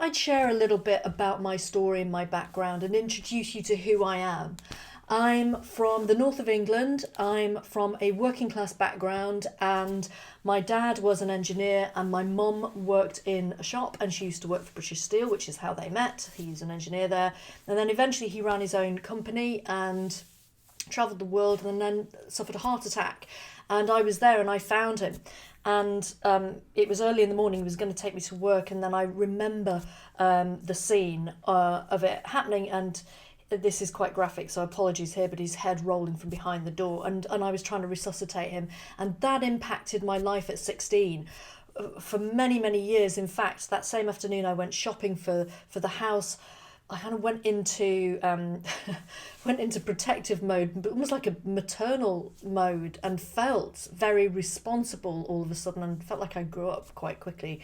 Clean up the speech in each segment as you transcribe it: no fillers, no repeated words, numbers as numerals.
I'd share a little bit about my story and my background and introduce you to who I am. I'm from the north of England. I'm from a working class background, and my dad was an engineer and my mum worked in a shop, and she used to work for British Steel, which is how they met. He's an engineer there. And then eventually he ran his own company and travelled the world, and then suffered a heart attack. And I was there and I found him. And it was early in the morning, he was going to take me to work, and then I remember the scene of it happening, and this is quite graphic, so apologies here, but his head rolling from behind the door, and I was trying to resuscitate him, and that impacted my life at 16 for many, many years. In fact, that same afternoon I went shopping for the house. I kind of went into went into protective mode, but almost like a maternal mode, and felt very responsible all of a sudden, and felt like I grew up quite quickly.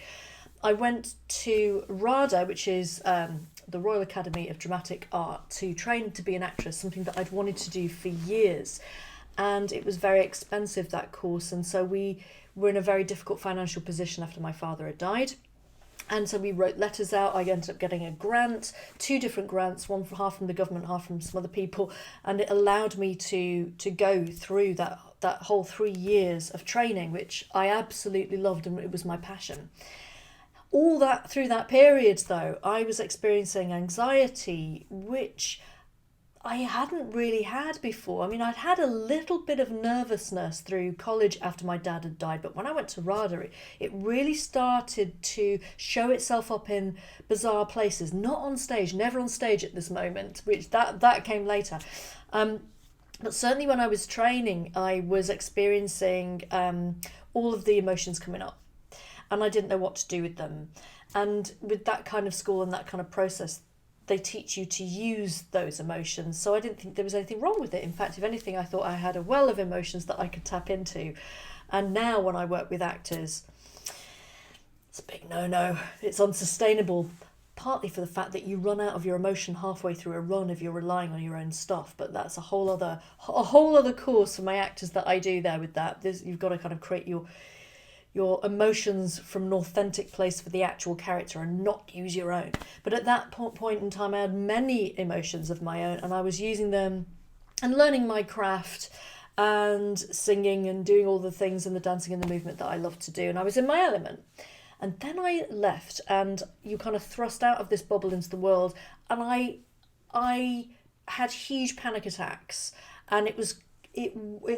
I went to RADA, which is the Royal Academy of Dramatic Art, to train to be an actress, something that I'd wanted to do for years. And it was very expensive, that course, and so we were in a very difficult financial position after my father had died. And so we wrote letters out. I ended up getting a grant, 2 different grants, one for half from the government, half from some other people, and it allowed me to go through that whole 3 years of training, which I absolutely loved, and it was my passion. All that through that period, though, I was experiencing anxiety, which I hadn't really had before. I mean, I'd had a little bit of nervousness through college after my dad had died, but when I went to RADA, it really started to show itself up in bizarre places. Not on stage, never on stage at this moment, which that came later. But certainly when I was training, I was experiencing all of the emotions coming up, and I didn't know what to do with them. And with that kind of school and that kind of process, they teach you to use those emotions. So I didn't think there was anything wrong with it. In fact, if anything, I thought I had a well of emotions that I could tap into. And now when I work with actors, it's a big no-no. It's unsustainable, partly for the fact that you run out of your emotion halfway through a run if you're relying on your own stuff. But that's a whole other course for my actors that I do there with that. You've got to kind of create your emotions from an authentic place for the actual character and not use your own. But at that point in time, I had many emotions of my own, and I was using them and learning my craft and singing and doing all the things and the dancing and the movement that I love to do. And I was in my element. And then I left, and you kind of thrust out of this bubble into the world. And I had huge panic attacks, and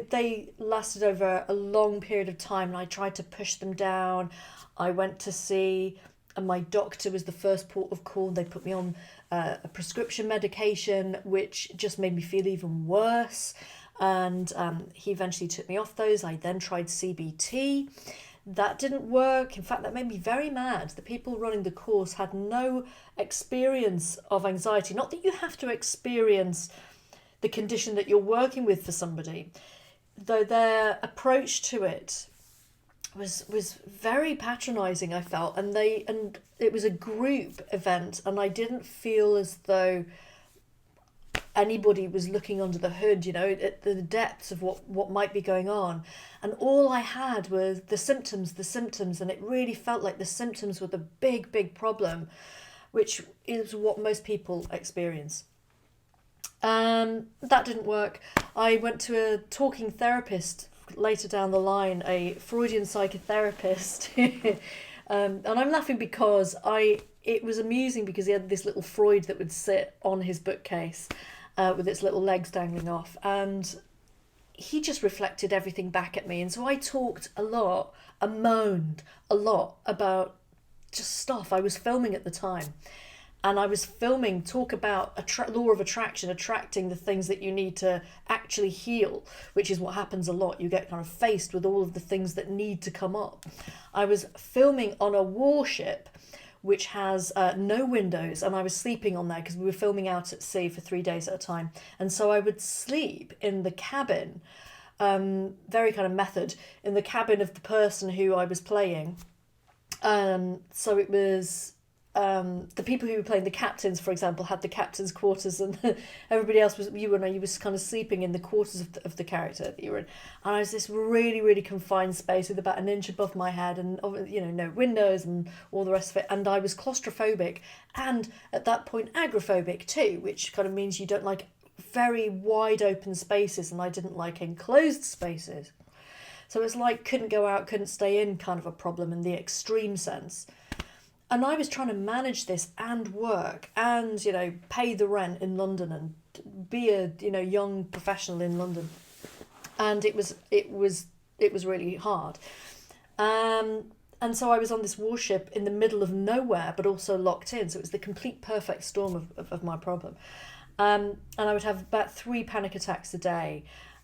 they lasted over a long period of time, and I tried to push them down. I went to see, and my doctor was the first port of call. They put me on a prescription medication, which just made me feel even worse. And he eventually took me off those. I then tried CBT. That didn't work. In fact, that made me very mad. The people running the course had no experience of anxiety. Not that you have to experience the condition that you're working with for somebody, though their approach to it was very patronizing, I felt, and it was a group event, and I didn't feel as though anybody was looking under the hood, at the depths of what might be going on. And all I had was the symptoms, and it really felt like the symptoms were the big problem, which is what most people experience. That didn't work. I went to a talking therapist later down the line, a Freudian psychotherapist. And I'm laughing because it was amusing because he had this little Freud that would sit on his bookcase with its little legs dangling off. And he just reflected everything back at me. And so I talked a lot and moaned a lot about just stuff I was filming at the time. And I was filming talk about law of attraction, attracting the things that you need to actually heal, which is what happens a lot. You get kind of faced with all of the things that need to come up. I was filming on a warship which has no windows, and I was sleeping on there because we were filming out at sea for 3 days at a time. And so I would sleep in the cabin, very kind of method, in the cabin of the person who I was playing. So it was the people who were playing the captains, for example, had the captain's quarters, and everybody else was you was kind of sleeping in the quarters of the character that you were in. And I was this really, really confined space with about an inch above my head, and no windows and all the rest of it. And I was claustrophobic, and at that point agoraphobic too, which kind of means you don't like very wide open spaces, and I didn't like enclosed spaces. So it's like couldn't go out, couldn't stay in kind of a problem in the extreme sense. And I was trying to manage this and work and, pay the rent in London and be a, young professional in London. And it was really hard. And so I was on this warship in the middle of nowhere, but also locked in. So it was the complete perfect storm of my problem. And I would have about 3 panic attacks a day.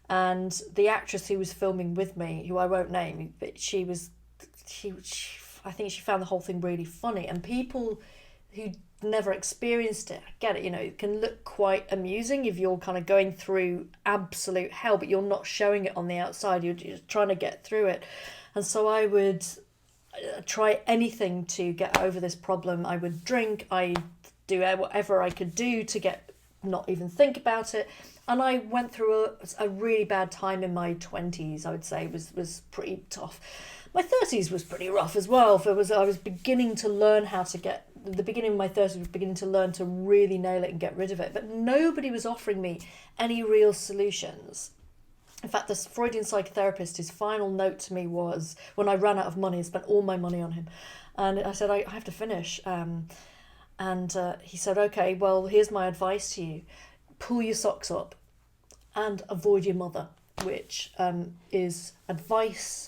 And the actress who was filming with me, who I won't name, but she I think she found the whole thing really funny. And people who never experienced it, I get it, it can look quite amusing if you're kind of going through absolute hell, but you're not showing it on the outside. You're just trying to get through it. And so I would try anything to get over this problem. I would drink, I'd do whatever I could do to not even think about it. And I went through a really bad time in my 20s, I would say, was pretty tough. My 30s was pretty rough as well. I was beginning to learn the beginning of my 30s was beginning to learn to really nail it and get rid of it. But nobody was offering me any real solutions. In fact, this Freudian psychotherapist, his final note to me was, when I ran out of money, I spent all my money on him. And I said, I have to finish. And he said, okay, well, here's my advice to you. Pull your socks up and avoid your mother, which is advice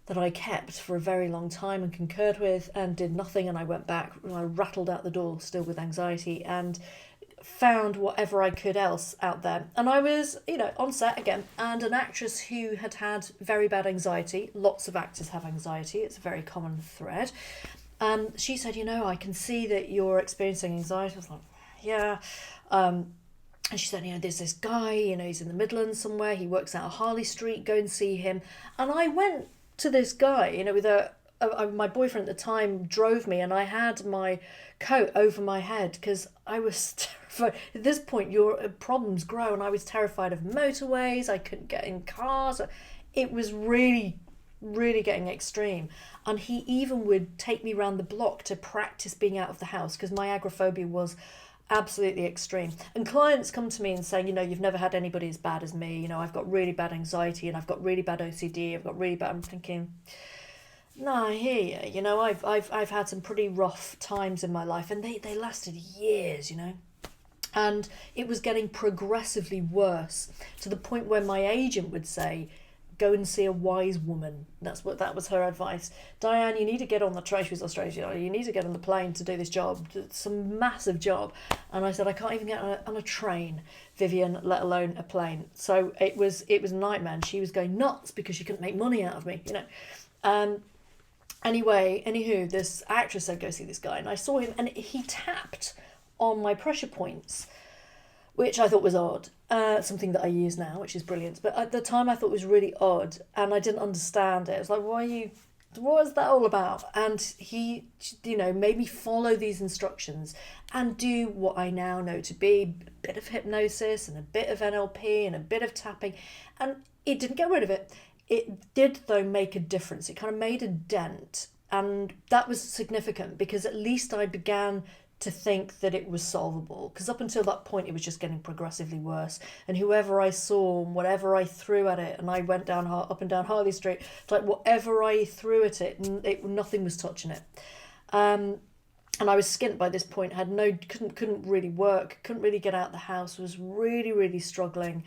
that I kept for a very long time and concurred with and did nothing. And I went back and I rattled out the door still with anxiety and found whatever I could else out there. And I was, on set again, and an actress who had very bad anxiety. Lots of actors have anxiety. It's a very common thread. She said, I can see that you're experiencing anxiety. I was like, yeah. And she said, there's this guy, he's in the Midlands somewhere. He works out of Harley Street. Go and see him. And I went to this guy, with my boyfriend at the time drove me, and I had my coat over my head because I was terrified. At this point, your problems grow, and I was terrified of motorways. I couldn't get in cars. It was really, really getting extreme. And he even would take me around the block to practice being out of the house because my agoraphobia was absolutely extreme. And clients come to me and say, you've never had anybody as bad as me. I've got really bad anxiety and I've got really bad OCD. I've got really bad. I'm thinking, no, I hear you. I've had some pretty rough times in my life, and they lasted years. And it was getting progressively worse to the point where my agent would say, go and see a wise woman. That was her advice. Diane, you need to get on the train. She was Australian. You need to get on the plane to do this job. It's a massive job. And I said, I can't even get on a train, Vivian, let alone a plane. So it was a nightmare. And she was going nuts because she couldn't make money out of me, Anywho, this actress said, go see this guy. And I saw him, and he tapped on my pressure points, which I thought was odd. Something that I use now, which is brilliant. But at the time I thought it was really odd, and I didn't understand it. It was like, what is that all about? And he, made me follow these instructions and do what I now know to be a bit of hypnosis and a bit of NLP and a bit of tapping. And it didn't get rid of it. It did, though, make a difference. It kind of made a dent. And that was significant because at least I began to think that it was solvable, because up until that point it was just getting progressively worse, and whoever I saw, whatever I threw at it, and I went up and down Harley Street, it's like whatever I threw at it, nothing was touching it. And I was skint by this point, couldn't really work, couldn't really get out of the house, was really, really struggling.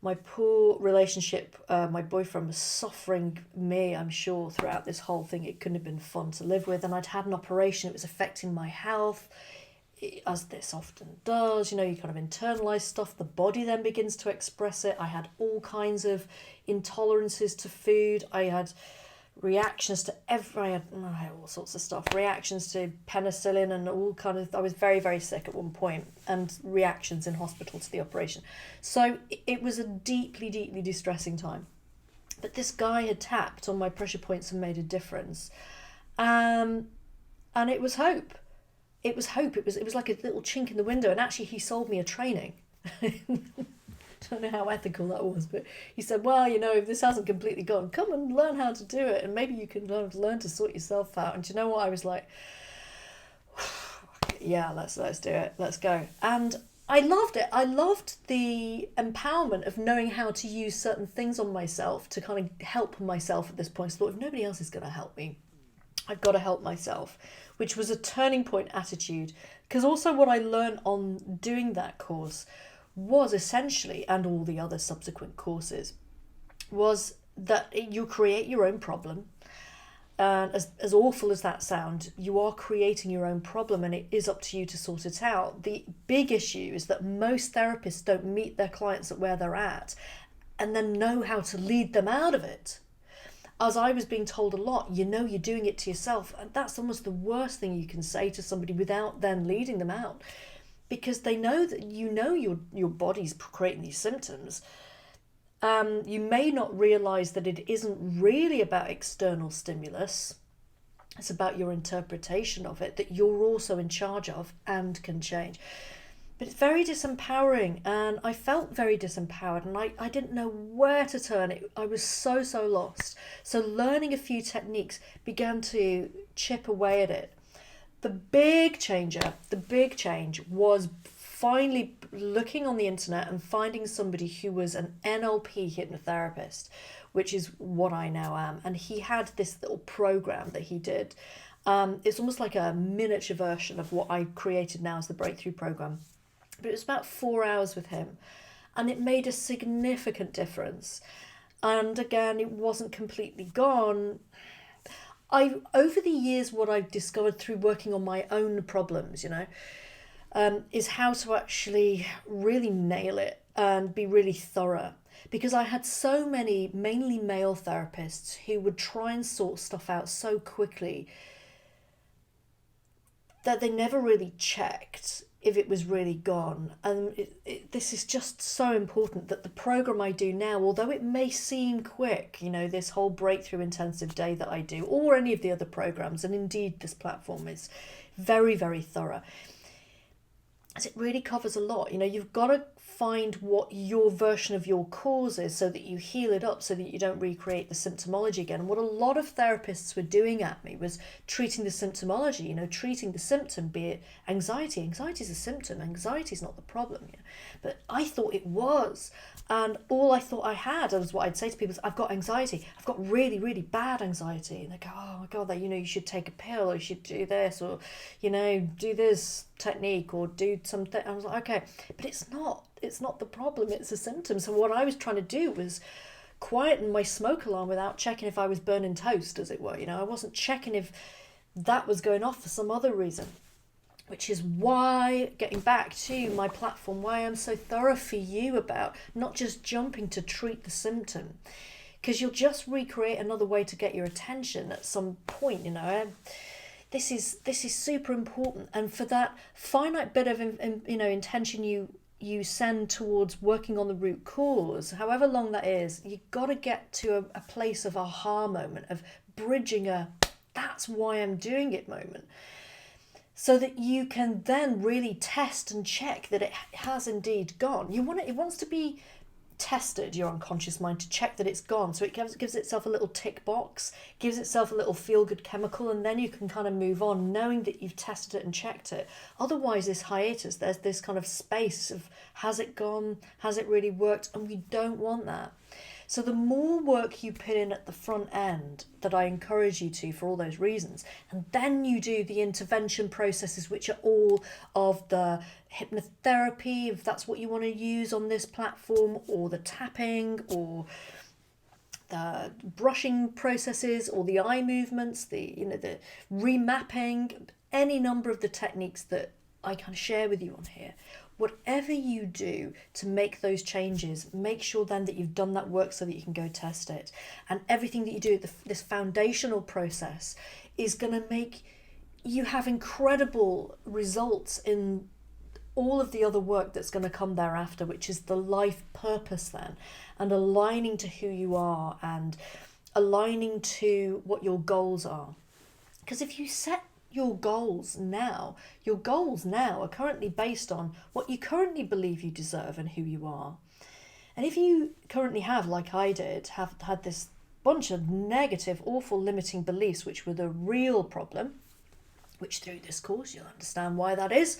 My poor relationship, my boyfriend was suffering me, I'm sure, throughout this whole thing. It couldn't have been fun to live with. And I'd had an operation. It was affecting my health, as this often does. You kind of internalize stuff. The body then begins to express it. I had all kinds of intolerances to food. I had reactions to I had all sorts of stuff. Reactions to penicillin and all kind of. I was very, very sick at one point, and reactions in hospital to the operation. So it was a deeply, deeply distressing time. But this guy had tapped on my pressure points and made a difference, and it was hope. it was hope. It was like a little chink in the window. And actually, he sold me a training. Don't know how ethical that was, but he said, well, if this hasn't completely gone, come and learn how to do it, and maybe you can learn to sort yourself out. And do you know what? I was like, yeah, let's do it. Let's go. And I loved it. I loved the empowerment of knowing how to use certain things on myself to kind of help myself at this point. So I thought, if nobody else is going to help me, I've got to help myself, which was a turning point attitude. Because also what I learned on doing that course was essentially, and all the other subsequent courses, was that you create your own problem. And as awful as that sounds, you are creating your own problem, and it is up to you to sort it out. The big issue is that most therapists don't meet their clients at where they're at and then know how to lead them out of it. As I was being told a lot, you're doing it to yourself. And that's almost the worst thing you can say to somebody without then leading them out. Because they know that your body's creating these symptoms. You may not realise that it isn't really about external stimulus. It's about your interpretation of it that you're also in charge of and can change. But it's very disempowering, and I felt very disempowered, and I didn't know where to turn it. I was so lost. So learning a few techniques began to chip away at it. The big change was finally looking on the internet and finding somebody who was an NLP hypnotherapist, which is what I now am. And he had this little program that he did. It's almost like a miniature version of what I created now as the Breakthrough Program. But it was about 4 hours with him, and it made a significant difference. And again, it wasn't completely gone. Over the years, what I've discovered through working on my own problems, is how to actually really nail it and be really thorough. Because I had so many, mainly male therapists, who would try and sort stuff out so quickly that they never really checked if it was really gone. And this is just so important, that the program I do now, although it may seem quick, this whole breakthrough intensive day that I do, or any of the other programs, and indeed this platform is very, very thorough, as it really covers a lot. You've got to find what your version of your cause is so that you heal it up, so that you don't recreate the symptomology again. And what a lot of therapists were doing at me was treating the symptomology, treating the symptom, be it anxiety. Anxiety is a symptom. Anxiety is not the problem. But I thought it was. And all I thought I had, was what I'd say to people, is, I've got anxiety. I've got really, really bad anxiety. And they go, oh my God, you should take a pill, or you should do this, or, do this technique, or do something. I was like, okay, but it's not the problem, it's a symptom. So what I was trying to do was quieten my smoke alarm without checking if I was burning toast, as it were. I wasn't checking if that was going off for some other reason. Which is why, getting back to my platform, why I'm so thorough for you about not just jumping to treat the symptom, because you'll just recreate another way to get your attention at some point. This is super important, and for that finite bit of intention you send towards working on the root cause, however long that is, you got to get to a place of aha moment, of bridging that's why I'm doing it moment. So that you can then really test and check that it has indeed gone. It wants to be tested, your unconscious mind, to check that it's gone. So it gives itself a little tick box, gives itself a little feel-good chemical, and then you can kind of move on knowing that you've tested it and checked it. Otherwise, this hiatus, there's this kind of space of, has it gone? Has it really worked? And we don't want that. So the more work you put in at the front end, that I encourage you to for all those reasons, and then you do the intervention processes, which are all of the hypnotherapy, if that's what you want to use on this platform, or the tapping, or the brushing processes, or the eye movements, the remapping, any number of the techniques that I can share with you on here. Whatever you do to make those changes, make sure then that you've done that work so that you can go test it. And everything that you do, this foundational process, is going to make you have incredible results in all of the other work that's going to come thereafter, which is the life purpose then, and aligning to who you are and aligning to what your goals are. Because if you set your goals now. Your goals now are currently based on what you currently believe you deserve and who you are. And if you currently have, like I did, have had this bunch of negative, awful, limiting beliefs, which were the real problem, which through this course you'll understand why that is.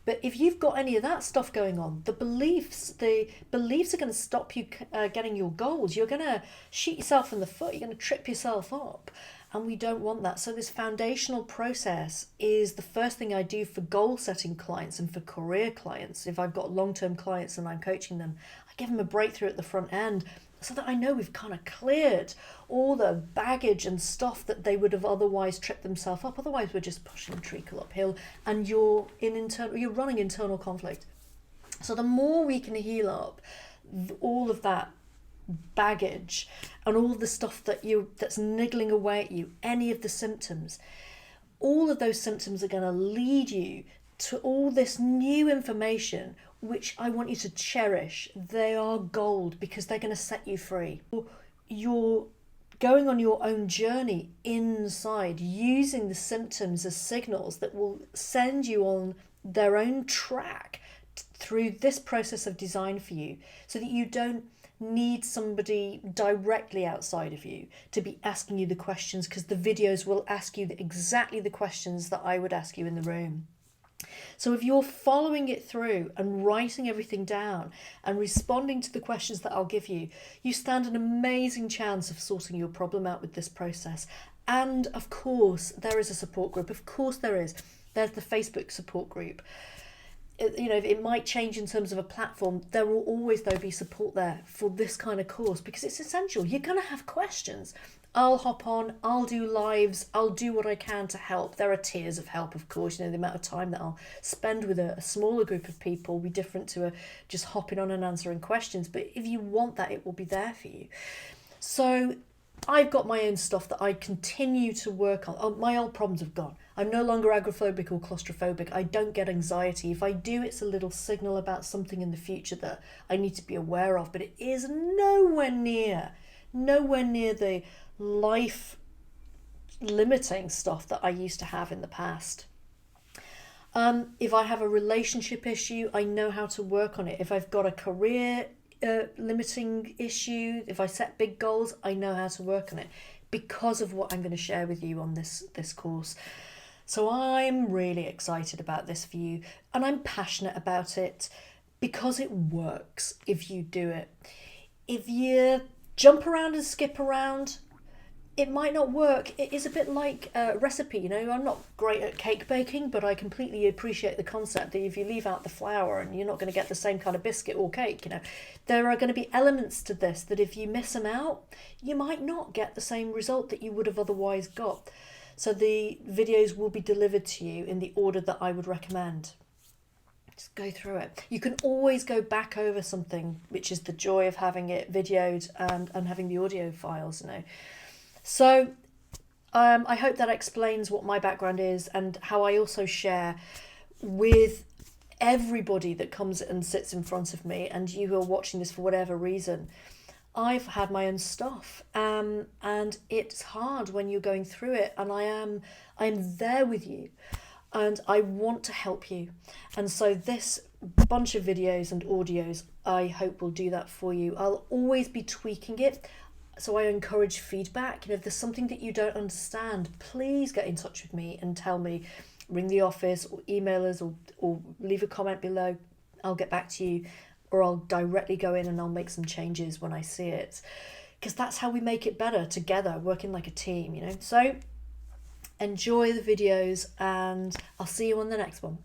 But if you've got any of that stuff going on, the beliefs are going to stop you getting your goals. You're going to shoot yourself in the foot. You're going to trip yourself up. And we don't want that. So this foundational process is the first thing I do for goal setting clients and for career clients. If I've got long-term clients and I'm coaching them, I give them a breakthrough at the front end so that I know we've kind of cleared all the baggage and stuff that they would have otherwise tripped themselves up. Otherwise, we're just pushing a treacle uphill and you're running internal conflict. So the more we can heal up all of that baggage and all the stuff that's niggling away at you, any of the symptoms, all of those symptoms are going to lead you to all this new information, which I want you to cherish. They are gold because they're going to set you free. You're going on your own journey inside, using the symptoms as signals that will send you on their own track through this process of design for you, so that you don't need somebody directly outside of you to be asking you the questions, because the videos will ask you exactly the questions that I would ask you in the room. So if you're following it through and writing everything down and responding to the questions that I'll give you, you stand an amazing chance of sorting your problem out with this process. And of course, there is a support group. Of course there is. There's the Facebook support group. You know, it might change in terms of a platform. There will always, though, be support there for this kind of course because it's essential. You're going to have questions. I'll hop on, I'll do lives, I'll do what I can to help. There are tiers of help, of course. You know, the amount of time that I'll spend with a smaller group of people will be different to just hopping on and answering questions. But if you want that, it will be there for you. So I've got my own stuff that I continue to work on. Oh, my old problems have gone. I'm no longer agoraphobic or claustrophobic. I don't get anxiety. If I do, it's a little signal about something in the future that I need to be aware of. But it is nowhere near the life limiting stuff that I used to have in the past. If I have a relationship issue, I know how to work on it. If I've got a career limiting issue, if I set big goals, I know how to work on it because of what I'm going to share with you on this course. So I'm really excited about this for you, and I'm passionate about it because it works if you do it. If you jump around and skip around, it might not work. It is a bit like a recipe, you know. I'm not great at cake baking, but I completely appreciate the concept that if you leave out the flour and you're not going to get the same kind of biscuit or cake, you know. There are going to be elements to this that if you miss them out, you might not get the same result that you would have otherwise got. So the videos will be delivered to you in the order that I would recommend. Just go through it. You can always go back over something, which is the joy of having it videoed and having the audio files, you know. So I hope that explains what my background is and how I also share with everybody that comes and sits in front of me, and you who are watching this for whatever reason. I've had my own stuff, and it's hard when you're going through it, and I'm there with you, and I want to help you. And so this bunch of videos and audios, I hope will do that for you. I'll always be tweaking it. So I encourage feedback. You know, if there's something that you don't understand, please get in touch with me and tell me. Ring the office or email us or leave a comment below. I'll get back to you, or I'll directly go in and I'll make some changes when I see it. Because that's how we make it better together, working like a team, you know. So enjoy the videos, and I'll see you on the next one.